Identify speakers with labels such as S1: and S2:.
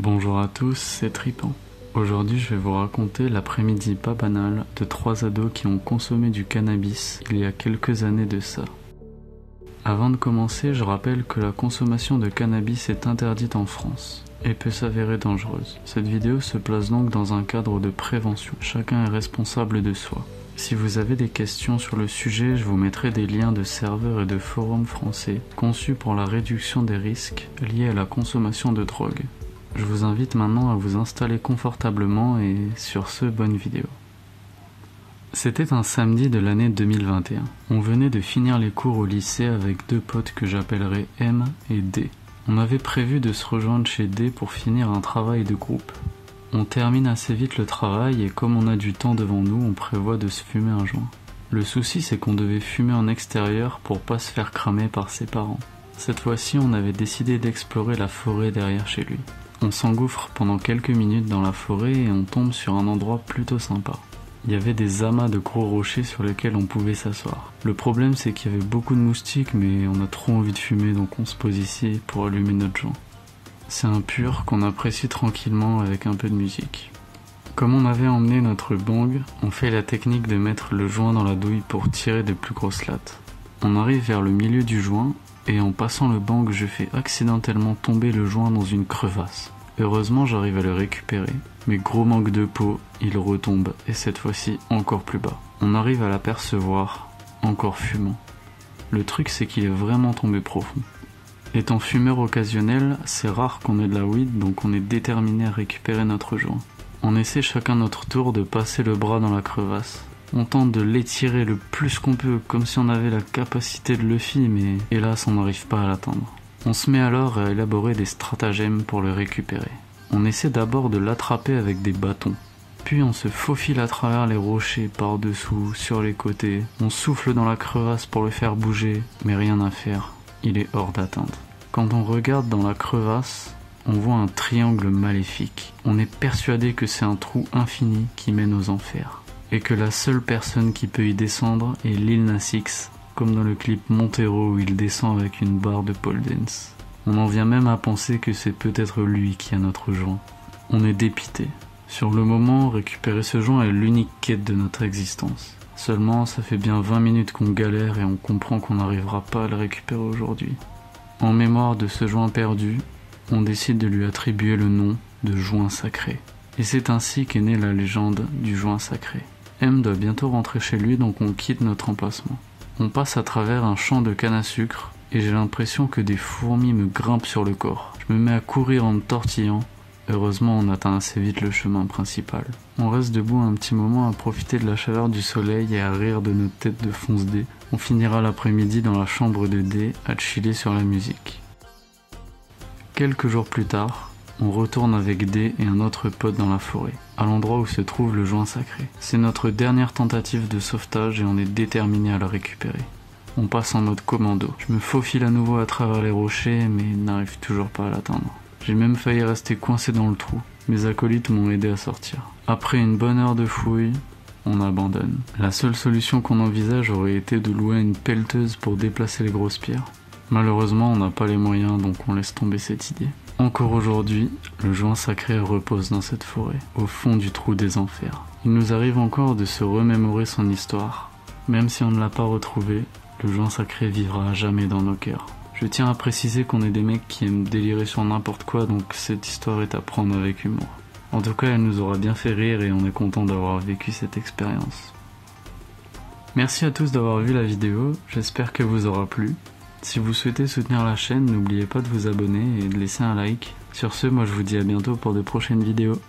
S1: Bonjour à tous, c'est Tripant. Aujourd'hui je vais vous raconter l'après-midi pas banal de 3 ados qui ont consommé du cannabis il y a quelques années de ça. Avant de commencer, je rappelle que la consommation de cannabis est interdite en France et peut s'avérer dangereuse. Cette vidéo se place donc dans un cadre de prévention. Chacun est responsable de soi. Si vous avez des questions sur le sujet, je vous mettrai des liens de serveurs et de forums français conçus pour la réduction des risques liés à la consommation de drogue. Je vous invite maintenant à vous installer confortablement et sur ce, bonne vidéo. C'était un samedi de l'année 2021. On venait de finir les cours au lycée avec deux potes que j'appellerai M et D. On avait prévu de se rejoindre chez D pour finir un travail de groupe. On termine assez vite le travail et comme on a du temps devant nous, on prévoit de se fumer un joint. Le souci c'est qu'on devait fumer en extérieur pour pas se faire cramer par ses parents. Cette fois-ci, on avait décidé d'explorer la forêt derrière chez lui. On s'engouffre pendant quelques minutes dans la forêt et on tombe sur un endroit plutôt sympa. Il y avait des amas de gros rochers sur lesquels on pouvait s'asseoir. Le problème c'est qu'il y avait beaucoup de moustiques mais on a trop envie de fumer donc on se pose ici pour allumer notre joint. C'est un pur qu'on apprécie tranquillement avec un peu de musique. Comme on avait emmené notre bang, on fait la technique de mettre le joint dans la douille pour tirer des plus grosses lattes. On arrive vers le milieu du joint et en passant le bang je fais accidentellement tomber le joint dans une crevasse. Heureusement j'arrive à le récupérer, mais gros manque de peau, il retombe et cette fois-ci encore plus bas. On arrive à l'apercevoir, encore fumant. Le truc c'est qu'il est vraiment tombé profond. Étant fumeur occasionnel, c'est rare qu'on ait de la weed donc on est déterminé à récupérer notre joint. On essaie chacun notre tour de passer le bras dans la crevasse. On tente de l'étirer le plus qu'on peut comme si on avait la capacité de le faire mais hélas on n'arrive pas à l'atteindre. On se met alors à élaborer des stratagèmes pour le récupérer. On essaie d'abord de l'attraper avec des bâtons. Puis on se faufile à travers les rochers par-dessous, sur les côtés. On souffle dans la crevasse pour le faire bouger, mais rien à faire. Il est hors d'atteinte. Quand on regarde dans la crevasse, on voit un triangle maléfique. On est persuadé que c'est un trou infini qui mène aux enfers. Et que la seule personne qui peut y descendre est Lil Nas X, comme dans le clip Montero où il descend avec une barre de pole dance. On en vient même à penser que c'est peut-être lui qui a notre joint. On est dépité. Sur le moment, récupérer ce joint est l'unique quête de notre existence. Seulement, ça fait bien 20 minutes qu'on galère et on comprend qu'on n'arrivera pas à le récupérer aujourd'hui. En mémoire de ce joint perdu, on décide de lui attribuer le nom de joint sacré. Et c'est ainsi qu'est née la légende du joint sacré. M doit bientôt rentrer chez lui donc on quitte notre emplacement. On passe à travers un champ de canne à sucre et j'ai l'impression que des fourmis me grimpent sur le corps. Je me mets à courir en me tortillant. Heureusement, on atteint assez vite le chemin principal. On reste debout un petit moment à profiter de la chaleur du soleil et à rire de notre tête de fonce D. On finira l'après-midi dans la chambre de D à chiller sur la musique. Quelques jours plus tard, on retourne avec D et un autre pote dans la forêt, à l'endroit où se trouve le joint sacré. C'est notre dernière tentative de sauvetage et on est déterminé à le récupérer. On passe en mode commando. Je me faufile à nouveau à travers les rochers mais n'arrive toujours pas à l'atteindre. J'ai même failli rester coincé dans le trou. Mes acolytes m'ont aidé à sortir. Après une bonne heure de fouille, on abandonne. La seule solution qu'on envisage aurait été de louer une pelleteuse pour déplacer les grosses pierres. Malheureusement, on n'a pas les moyens donc on laisse tomber cette idée. Encore aujourd'hui, le joint sacré repose dans cette forêt, au fond du trou des enfers. Il nous arrive encore de se remémorer son histoire. Même si on ne l'a pas retrouvé, le joint sacré vivra à jamais dans nos cœurs. Je tiens à préciser qu'on est des mecs qui aiment délirer sur n'importe quoi, donc cette histoire est à prendre avec humour. En tout cas, elle nous aura bien fait rire et on est content d'avoir vécu cette expérience. Merci à tous d'avoir vu la vidéo, j'espère qu'elle vous aura plu. Si vous souhaitez soutenir la chaîne, n'oubliez pas de vous abonner et de laisser un like. Sur ce, moi je vous dis à bientôt pour de prochaines vidéos.